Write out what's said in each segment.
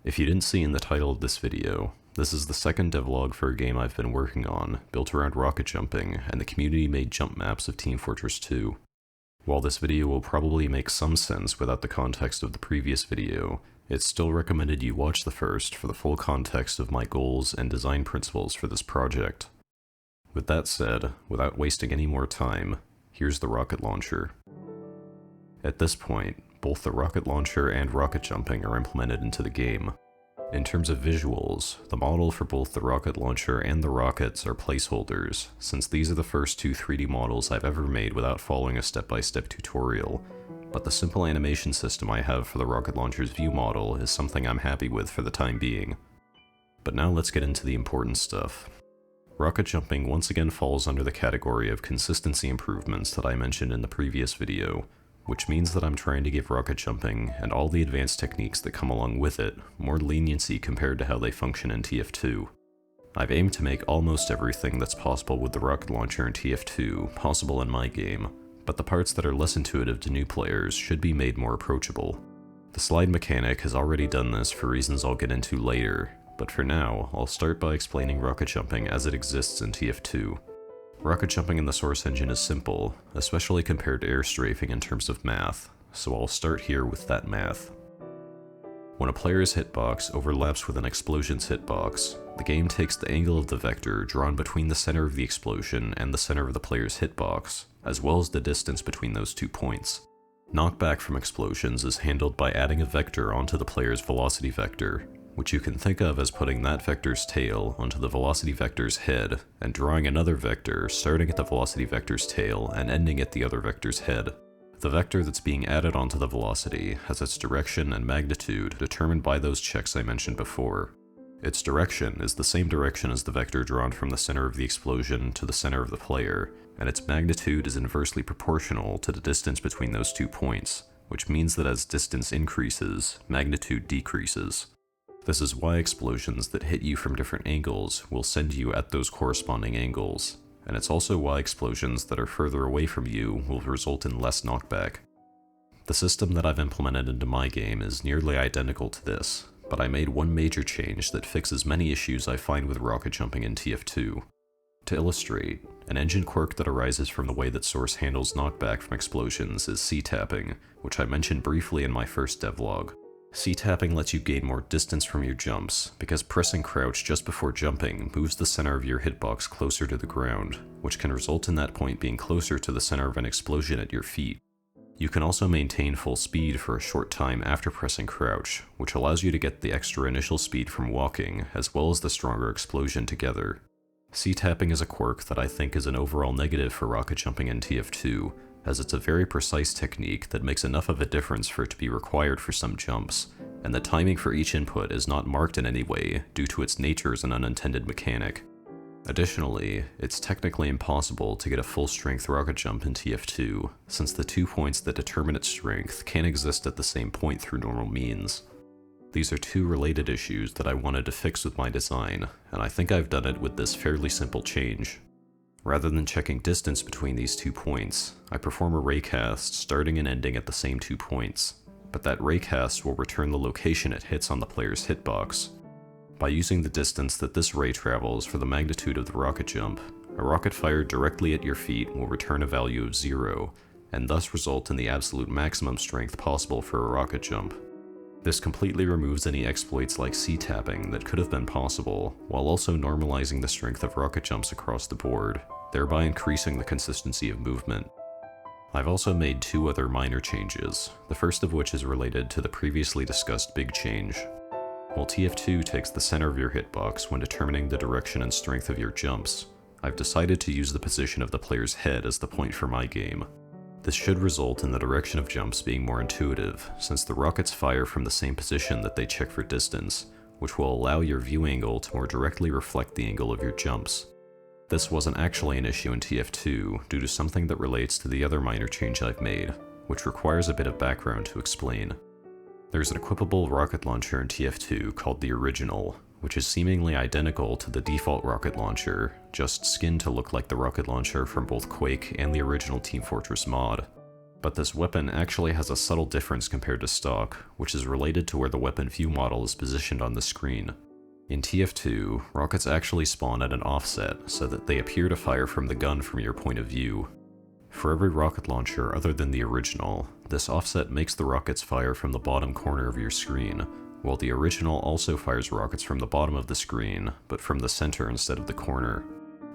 If you didn't see in the title of this video, this is the second devlog for a game I've been working on, built around rocket jumping and the community-made jump maps of Team Fortress 2. While this video will probably make some sense without the context of the previous video, it's still recommended you watch the first for the full context of my goals and design principles for this project. With that said, without wasting any more time, here's the rocket launcher. At this point, both the rocket launcher and rocket jumping are implemented into the game. In terms of visuals, the model for both the rocket launcher and the rockets are placeholders, since these are the first two 3D models I've ever made without following a step-by-step tutorial, but the simple animation system I have for the rocket launcher's view model is something I'm happy with for the time being. But now let's get into the important stuff. Rocket jumping once again falls under the category of consistency improvements that I mentioned in the previous video, which means that I'm trying to give rocket jumping, and all the advanced techniques that come along with it, more leniency compared to how they function in TF2. I've aimed to make almost everything that's possible with the rocket launcher in TF2 possible in my game, but the parts that are less intuitive to new players should be made more approachable. The slide mechanic has already done this for reasons I'll get into later, but for now, I'll start by explaining rocket jumping as it exists in TF2. Rocket jumping in the source engine is simple, especially compared to air strafing in terms of math, so I'll start here with that math. When a player's hitbox overlaps with an explosion's hitbox, the game takes the angle of the vector drawn between the center of the explosion and the center of the player's hitbox, as well as the distance between those 2 points. Knockback from explosions is handled by adding a vector onto the player's velocity vector, which you can think of as putting that vector's tail onto the velocity vector's head, and drawing another vector starting at the velocity vector's tail and ending at the other vector's head. The vector that's being added onto the velocity has its direction and magnitude determined by those checks I mentioned before. Its direction is the same direction as the vector drawn from the center of the explosion to the center of the player, and its magnitude is inversely proportional to the distance between those 2 points, which means that as distance increases, magnitude decreases. This is why explosions that hit you from different angles will send you at those corresponding angles, and it's also why explosions that are further away from you will result in less knockback. The system that I've implemented into my game is nearly identical to this, but I made one major change that fixes many issues I find with rocket jumping in TF2. To illustrate, an engine quirk that arises from the way that Source handles knockback from explosions is C-tapping, which I mentioned briefly in my first devlog. C-tapping lets you gain more distance from your jumps, because pressing crouch just before jumping moves the center of your hitbox closer to the ground, which can result in that point being closer to the center of an explosion at your feet. You can also maintain full speed for a short time after pressing crouch, which allows you to get the extra initial speed from walking, as well as the stronger explosion together. C-tapping is a quirk that I think is an overall negative for rocket jumping in TF2, as it's a very precise technique that makes enough of a difference for it to be required for some jumps, and the timing for each input is not marked in any way due to its nature as an unintended mechanic. Additionally, it's technically impossible to get a full-strength rocket jump in TF2, since the 2 points that determine its strength can't exist at the same point through normal means. These are two related issues that I wanted to fix with my design, and I think I've done it with this fairly simple change. Rather than checking distance between these 2 points, I perform a raycast starting and ending at the same 2 points, but that raycast will return the location it hits on the player's hitbox. By using the distance that this ray travels for the magnitude of the rocket jump, a rocket fired directly at your feet will return a value of 0, and thus result in the absolute maximum strength possible for a rocket jump. This completely removes any exploits like C-tapping that could have been possible, while also normalizing the strength of rocket jumps across the board, thereby increasing the consistency of movement. I've also made 2 other minor changes, the first of which is related to the previously discussed big change. While TF2 takes the center of your hitbox when determining the direction and strength of your jumps, I've decided to use the position of the player's head as the point for my game. This should result in the direction of jumps being more intuitive, since the rockets fire from the same position that they check for distance, which will allow your view angle to more directly reflect the angle of your jumps. This wasn't actually an issue in TF2 due to something that relates to the other minor change I've made, which requires a bit of background to explain. There's an equipable rocket launcher in TF2 called the Original, which is seemingly identical to the default rocket launcher, just skinned to look like the rocket launcher from both Quake and the original Team Fortress mod. But this weapon actually has a subtle difference compared to stock, which is related to where the weapon view model is positioned on the screen. In TF2, rockets actually spawn at an offset so that they appear to fire from the gun from your point of view. For every rocket launcher other than the original, this offset makes the rockets fire from the bottom corner of your screen, while the original also fires rockets from the bottom of the screen, but from the center instead of the corner.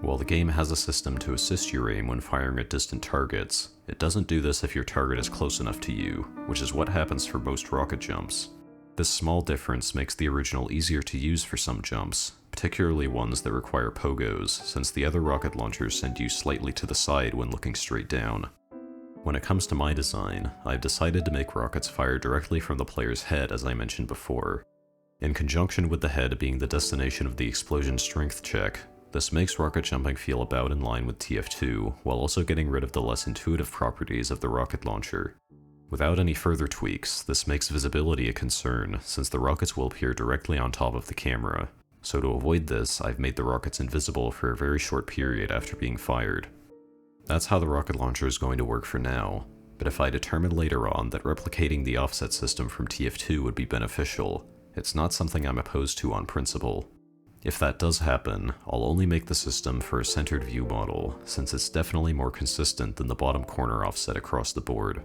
While the game has a system to assist your aim when firing at distant targets, it doesn't do this if your target is close enough to you, which is what happens for most rocket jumps. This small difference makes the original easier to use for some jumps, particularly ones that require pogos, since the other rocket launchers send you slightly to the side when looking straight down. When it comes to my design, I've decided to make rockets fire directly from the player's head, as I mentioned before. In conjunction with the head being the destination of the explosion strength check, this makes rocket jumping feel about in line with TF2, while also getting rid of the less intuitive properties of the rocket launcher. Without any further tweaks, this makes visibility a concern, since the rockets will appear directly on top of the camera. So to avoid this, I've made the rockets invisible for a very short period after being fired. That's how the rocket launcher is going to work for now, but if I determine later on that replicating the offset system from TF2 would be beneficial, it's not something I'm opposed to on principle. If that does happen, I'll only make the system for a centered view model, since it's definitely more consistent than the bottom corner offset across the board.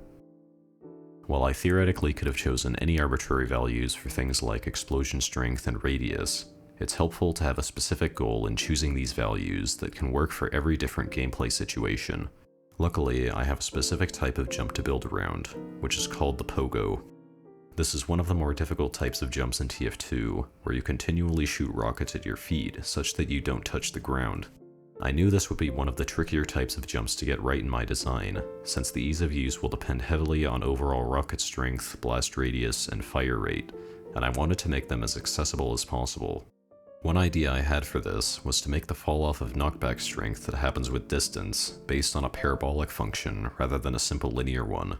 While I theoretically could have chosen any arbitrary values for things like explosion strength and radius, it's helpful to have a specific goal in choosing these values that can work for every different gameplay situation. Luckily, I have a specific type of jump to build around, which is called the pogo. This is one of the more difficult types of jumps in TF2, where you continually shoot rockets at your feet such that you don't touch the ground. I knew this would be one of the trickier types of jumps to get right in my design, since the ease of use will depend heavily on overall rocket strength, blast radius, and fire rate, and I wanted to make them as accessible as possible. One idea I had for this was to make the fall-off of knockback strength that happens with distance based on a parabolic function rather than a simple linear one.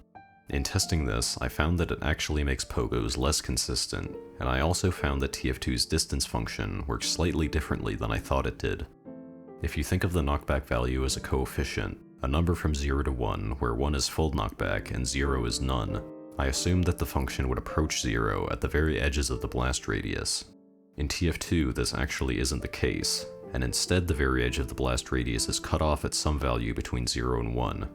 In testing this, I found that it actually makes pogos less consistent, and I also found that TF2's distance function works slightly differently than I thought it did. If you think of the knockback value as a coefficient, a number from 0 to 1 where 1 is full knockback and 0 is none, I assumed that the function would approach 0 at the very edges of the blast radius. In TF2, this actually isn't the case, and instead the very edge of the blast radius is cut off at some value between 0 and 1.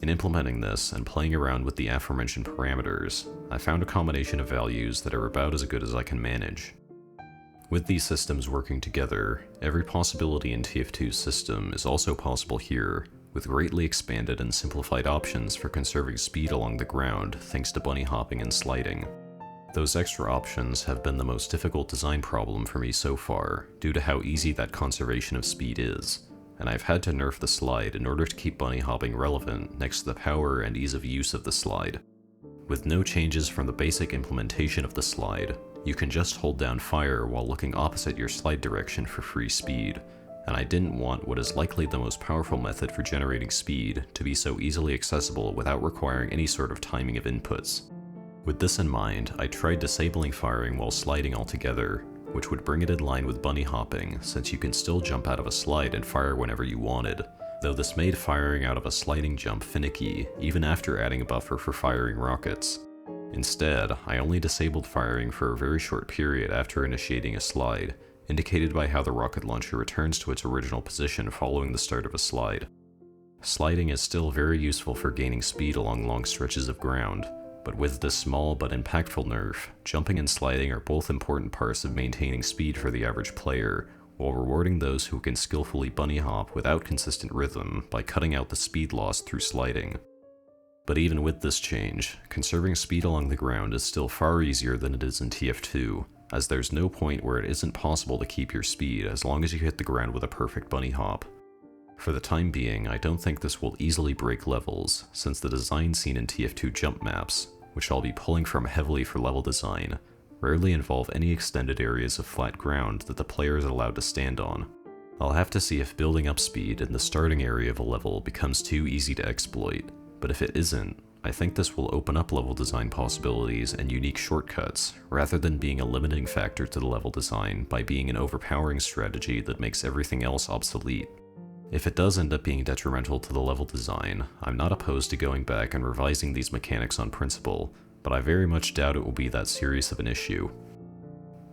In implementing this and playing around with the aforementioned parameters, I found a combination of values that are about as good as I can manage. With these systems working together, every possibility in TF2's system is also possible here, with greatly expanded and simplified options for conserving speed along the ground thanks to bunny hopping and sliding. Those extra options have been the most difficult design problem for me so far, due to how easy that conservation of speed is, and I've had to nerf the slide in order to keep bunny hopping relevant next to the power and ease of use of the slide. With no changes from the basic implementation of the slide, you can just hold down fire while looking opposite your slide direction for free speed, and I didn't want what is likely the most powerful method for generating speed to be so easily accessible without requiring any sort of timing of inputs. With this in mind, I tried disabling firing while sliding altogether, which would bring it in line with bunny hopping, since you can still jump out of a slide and fire whenever you wanted, though this made firing out of a sliding jump finicky, even after adding a buffer for firing rockets. Instead, I only disabled firing for a very short period after initiating a slide, indicated by how the rocket launcher returns to its original position following the start of a slide. Sliding is still very useful for gaining speed along long stretches of ground, but with this small but impactful nerf, jumping and sliding are both important parts of maintaining speed for the average player, while rewarding those who can skillfully bunny hop without consistent rhythm by cutting out the speed loss through sliding. But even with this change, conserving speed along the ground is still far easier than it is in TF2, as there's no point where it isn't possible to keep your speed as long as you hit the ground with a perfect bunny hop. For the time being, I don't think this will easily break levels, since the design seen in TF2 jump maps, which I'll be pulling from heavily for level design, rarely involve any extended areas of flat ground that the player is allowed to stand on. I'll have to see if building up speed in the starting area of a level becomes too easy to exploit, but if it isn't, I think this will open up level design possibilities and unique shortcuts, rather than being a limiting factor to the level design by being an overpowering strategy that makes everything else obsolete. If it does end up being detrimental to the level design, I'm not opposed to going back and revising these mechanics on principle, but I very much doubt it will be that serious of an issue.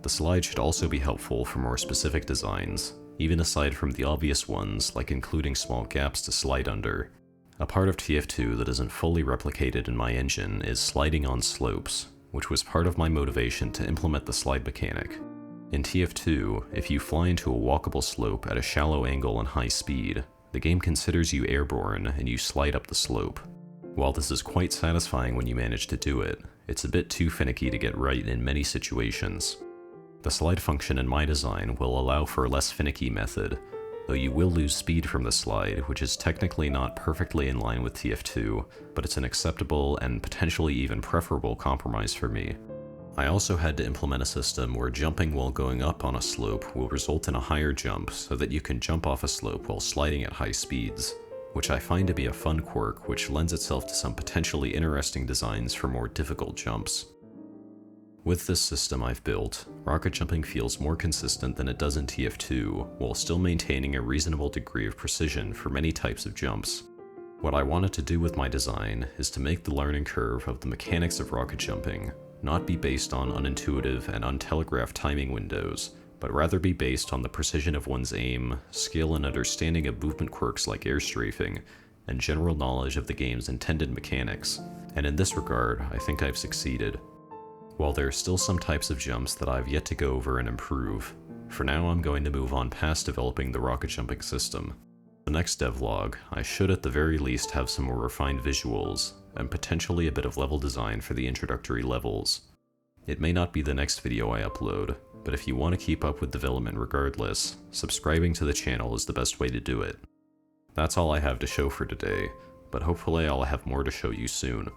The slide should also be helpful for more specific designs, even aside from the obvious ones like including small gaps to slide under. A part of TF2 that isn't fully replicated in my engine is sliding on slopes, which was part of my motivation to implement the slide mechanic. In TF2, if you fly into a walkable slope at a shallow angle and high speed, the game considers you airborne and you slide up the slope. While this is quite satisfying when you manage to do it, it's a bit too finicky to get right in many situations. The slide function in my design will allow for a less finicky method, though you will lose speed from the slide, which is technically not perfectly in line with TF2, but it's an acceptable and potentially even preferable compromise for me. I also had to implement a system where jumping while going up on a slope will result in a higher jump so that you can jump off a slope while sliding at high speeds, which I find to be a fun quirk which lends itself to some potentially interesting designs for more difficult jumps. With this system I've built, rocket jumping feels more consistent than it does in TF2, while still maintaining a reasonable degree of precision for many types of jumps. What I wanted to do with my design is to make the learning curve of the mechanics of rocket jumping not be based on unintuitive and untelegraphed timing windows, but rather be based on the precision of one's aim, skill and understanding of movement quirks like air strafing, and general knowledge of the game's intended mechanics, and in this regard, I think I've succeeded. While there are still some types of jumps that I've yet to go over and improve, for now I'm going to move on past developing the rocket jumping system. The next devlog, I should at the very least have some more refined visuals, and potentially a bit of level design for the introductory levels. It may not be the next video I upload, but if you want to keep up with development regardless, subscribing to the channel is the best way to do it. That's all I have to show for today, but hopefully I'll have more to show you soon.